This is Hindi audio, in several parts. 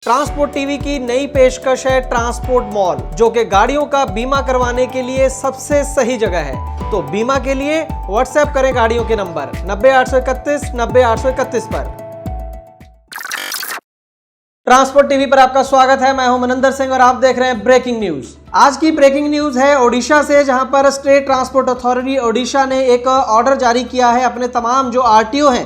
ट्रांसपोर्ट टीवी की नई पेशकश है ट्रांसपोर्ट मॉल, जो कि गाड़ियों का बीमा करवाने के लिए सबसे सही जगह है। तो बीमा के लिए व्हाट्सएप करें गाड़ियों के नंबर 90-831-90-831 पर। ट्रांसपोर्ट टीवी पर आपका स्वागत है। मैं हूं मनिंदर सिंह और आप देख रहे हैं ब्रेकिंग न्यूज। आज की ब्रेकिंग न्यूज है ओडिशा से, जहां पर स्टेट ट्रांसपोर्ट अथॉरिटी ओडिशा ने एक ऑर्डर जारी किया है अपने तमाम जो आरटीओ हैं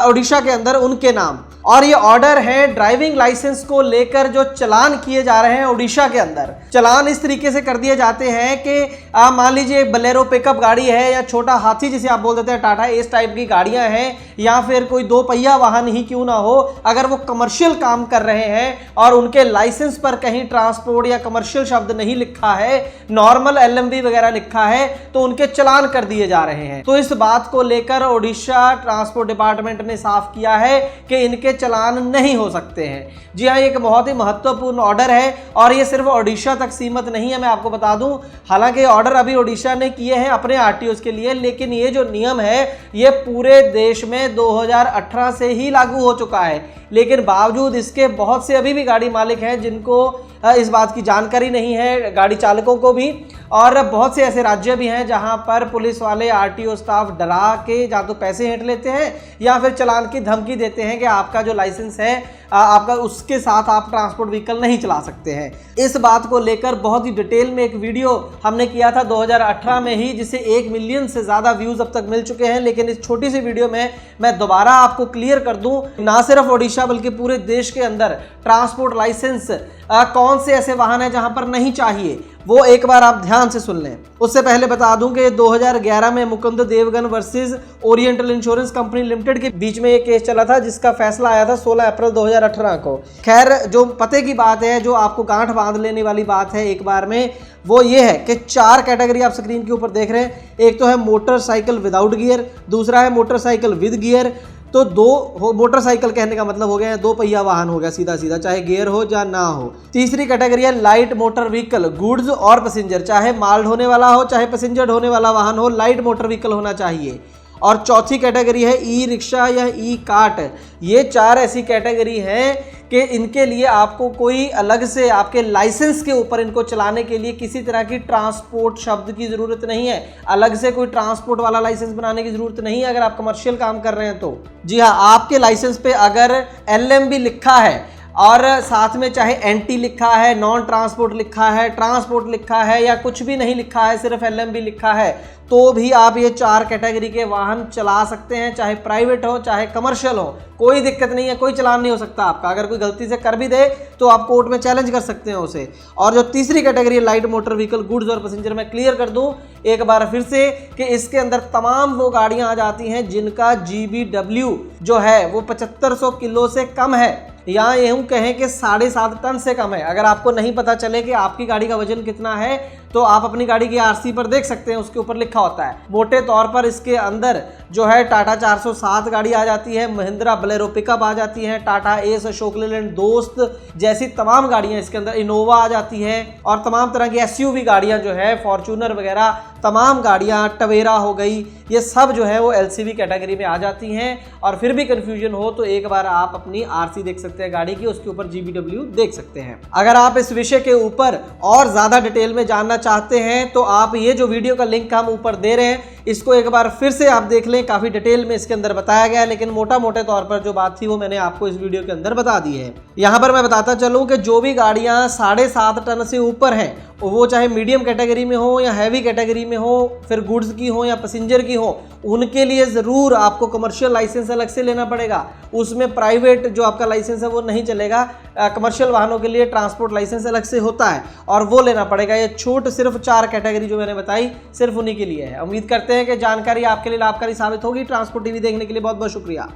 ओडिशा के अंदर उनके नाम। और ये ऑर्डर है ड्राइविंग लाइसेंस को लेकर जो चालान किए जा रहे हैं ओडिशा के अंदर। चालान इस तरीके से कर दिए जाते हैं कि मान लीजिए एक बलेरो पिकअप गाड़ी है या छोटा हाथी जिसे आप बोल देते हैं टाटा, इस टाइप की गाड़ियां हैं, या फिर कोई दो पहिया वाहन ही क्यों ना हो, अगर वो कमर्शियल काम कर रहे हैं और उनके लाइसेंस पर कहीं ट्रांसपोर्ट या कमर्शियल शब्द नहीं लिखा है, नॉर्मल एलएमवी वगैरह लिखा है, तो उनके चालान कर दिए जा रहे हैं। तो इस बात को लेकर ओडिशा ट्रांसपोर्ट डिपार्टमेंट ने साफ किया है कि इनके चालान नहीं हो सकते हैं। जी हाँ, एक बहुत ही महत्वपूर्ण ऑर्डर है और ये सिर्फ ओडिशा तक सीमित नहीं है, मैं आपको बता दूं। हालांकि ऑर्डर अभी ओडिशा ने किए हैं अपने आरटीओस के लिए, लेकिन ये जो नियम है ये पूरे देश में 2018 से ही लागू हो चुका है। लेकिन बावजूद इसके बहुत से अभी भी गाड़ी मालिक हैं जिनको इस बात की जानकारी नहीं है, गाड़ी चालकों को भी। और बहुत से ऐसे राज्य भी हैं जहां पर पुलिस वाले आरटीओ स्टाफ डरा के या तो पैसे हेंट लेते हैं या फिर चालान की धमकी देते हैं कि आपका जो लाइसेंस है आपका उसके साथ आप ट्रांसपोर्ट व्हीकल नहीं चला सकते हैं। इस बात को लेकर बहुत ही डिटेल में एक वीडियो हमने किया था 2018 में ही, जिसे 1 मिलियन से ज़्यादा व्यूज़ अब तक मिल चुके हैं। लेकिन इस छोटी सी वीडियो में मैं दोबारा आपको क्लियर कर दूं, ना सिर्फ ओडिशा बल्कि पूरे देश के अंदर ट्रांसपोर्ट लाइसेंस कौन से ऐसे वाहन है जहां पर नहीं चाहिए, वो एक बार आप ध्यान से सुन लें। उससे पहले बता दूं कि 2011 में Mukund Devgan versus oriental insurance company limited के बीच में एक केस चला था, जिसका फैसला आया था 16 अप्रैल 2018 को। खैर, जो पते की बात है, जो आपको गांठ बांध लेने वाली बात है एक बार में, वो ये है कि 4 कैटेगरी आप स्क्रीन के ऊपर देख रहे हैं। एक तो है मोटरसाइकिल विदाउट गियर, दूसरा है मोटरसाइकिल विद गियर। तो दो मोटरसाइकिल कहने का मतलब हो गया है 2 पहिया वाहन हो गया सीधा सीधा, चाहे गियर हो या ना हो। तीसरी कैटेगरी है लाइट मोटर व्हीकल गुड्स और पैसेंजर, चाहे माल ढोने वाला हो चाहे पैसेंजर ढोने वाला वाहन हो, लाइट मोटर व्हीकल होना चाहिए। और चौथी कैटेगरी है ई रिक्शा या ई कार्ट। ये 4 ऐसी कैटेगरी हैं कि इनके लिए आपको कोई अलग से आपके लाइसेंस के ऊपर इनको चलाने के लिए किसी तरह की ट्रांसपोर्ट शब्द की ज़रूरत नहीं है, अलग से कोई ट्रांसपोर्ट वाला लाइसेंस बनाने की ज़रूरत नहीं है अगर आप कमर्शियल काम कर रहे हैं तो। जी हाँ, आपके लाइसेंस पे अगर एलएमबी लिखा है और साथ में चाहे एंटी लिखा है, नॉन ट्रांसपोर्ट लिखा है, ट्रांसपोर्ट लिखा है, या कुछ भी नहीं लिखा है, सिर्फ एलएमबी लिखा है, तो भी आप ये 4 कैटेगरी के वाहन चला सकते हैं, चाहे प्राइवेट हो चाहे कमर्शियल हो, कोई दिक्कत नहीं है, कोई चालान नहीं हो सकता आपका। अगर कोई गलती से कर भी दे तो आप कोर्ट में चैलेंज कर सकते हैं उसे। और जो तीसरी कैटेगरी है लाइट मोटर व्हीकल गुड्स और पैसेंजर, मैं क्लियर कर दूं एक बार फिर से कि इसके अंदर तमाम वो गाड़ियां आ जाती हैं जिनका GVW जो है वो 7500 किलो से कम है, या यूं कहें कि 7.5 टन से कम है। अगर आपको नहीं पता चले कि आपकी गाड़ी का वजन कितना है तो आप अपनी गाड़ी की आरसी पर देख सकते हैं, उसके ऊपर लिखा होता है। मोटे तौर पर इसके अंदर जो है टाटा 407 गाड़ी आ जाती है, महिंद्रा बलेरो पिकअप आ जाती है, टाटा एस, अशोक लेलैंड दोस्त जैसी तमाम गाड़ियां इसके अंदर, इनोवा आ जाती है, और तमाम तरह की SUV गाड़ियां जो है, फॉर्च्यूनर वगैरह तमाम गाड़ियां, टवेरा हो गई, ये सब जो है वो LCV कैटेगरी में आ जाती हैं। और फिर भी कंफ्यूजन हो तो एक बार आप अपनी आरसी देख सकते हैं गाड़ी की, उसके ऊपर GVW देख सकते हैं। अगर आप इस विषय के ऊपर और ज़्यादा डिटेल में जानना चाहते हैं तो आप ये जो वीडियो का लिंक हम ऊपर दे रहे हैं इसको एक बार फिर से आप देख लें, काफ़ी डिटेल में इसके अंदर बताया गया है, लेकिन मोटे तौर पर जो बात थी वो मैंने आपको इस वीडियो के अंदर बता दी है। यहाँ पर मैं बताता चलूँ कि जो भी गाड़ियाँ 7.5 टन से ऊपर हैं, वो चाहे मीडियम कैटेगरी में हो या हैवी कैटेगरी में हो, फिर गुड्स की हो या पैसेंजर की हो, उनके लिए ज़रूर आपको कमर्शियल लाइसेंस अलग से लेना पड़ेगा। उसमें प्राइवेट जो आपका लाइसेंस है वो नहीं चलेगा। कमर्शियल वाहनों के लिए ट्रांसपोर्ट लाइसेंस अलग से होता है और वो लेना पड़ेगा। ये छूट सिर्फ 4 कैटेगरी जो मैंने बताई सिर्फ उन्हीं के लिए है। उम्मीद करते हैं कि जानकारी आपके लिए लाभकारी साबित होगी। ट्रांसपोर्ट टीवी देखने के लिए बहुत बहुत शुक्रिया।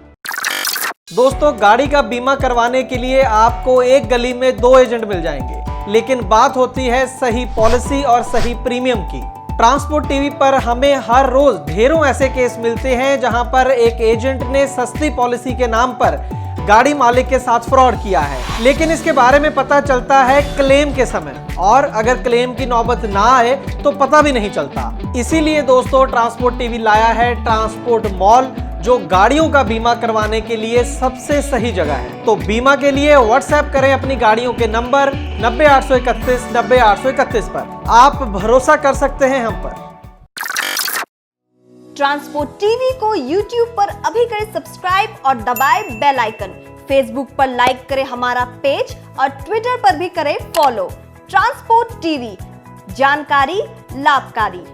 दोस्तों, गाड़ी का बीमा करवाने के लिए आपको एक गली में 2 एजेंट मिल जाएंगे, लेकिन बात होती है सही पॉलिसी और सही प्रीमियम की। ट्रांसपोर्ट टीवी पर हमें हर रोज ढेरों ऐसे केस मिलते हैं जहां पर एक एजेंट ने सस्ती पॉलिसी के नाम पर गाड़ी मालिक के साथ फ्रॉड किया है, लेकिन इसके बारे में पता चलता है क्लेम के समय, और अगर क्लेम की नौबत ना आए तो पता भी नहीं चलता। इसीलिए दोस्तों ट्रांसपोर्ट टीवी लाया है ट्रांसपोर्ट मॉल, जो गाड़ियों का बीमा करवाने के लिए सबसे सही जगह है। तो बीमा के लिए व्हाट्सएप करें अपनी गाड़ियों के नंबर 90 831 90 831 पर। आप भरोसा कर सकते हैं हम पर। ट्रांसपोर्ट टीवी को YouTube पर अभी करें सब्सक्राइब और दबाएं बेल आइकन। फेसबुक पर लाइक करें हमारा पेज और ट्विटर पर भी करें फॉलो। ट्रांसपोर्ट टीवी, जानकारी लाभकारी।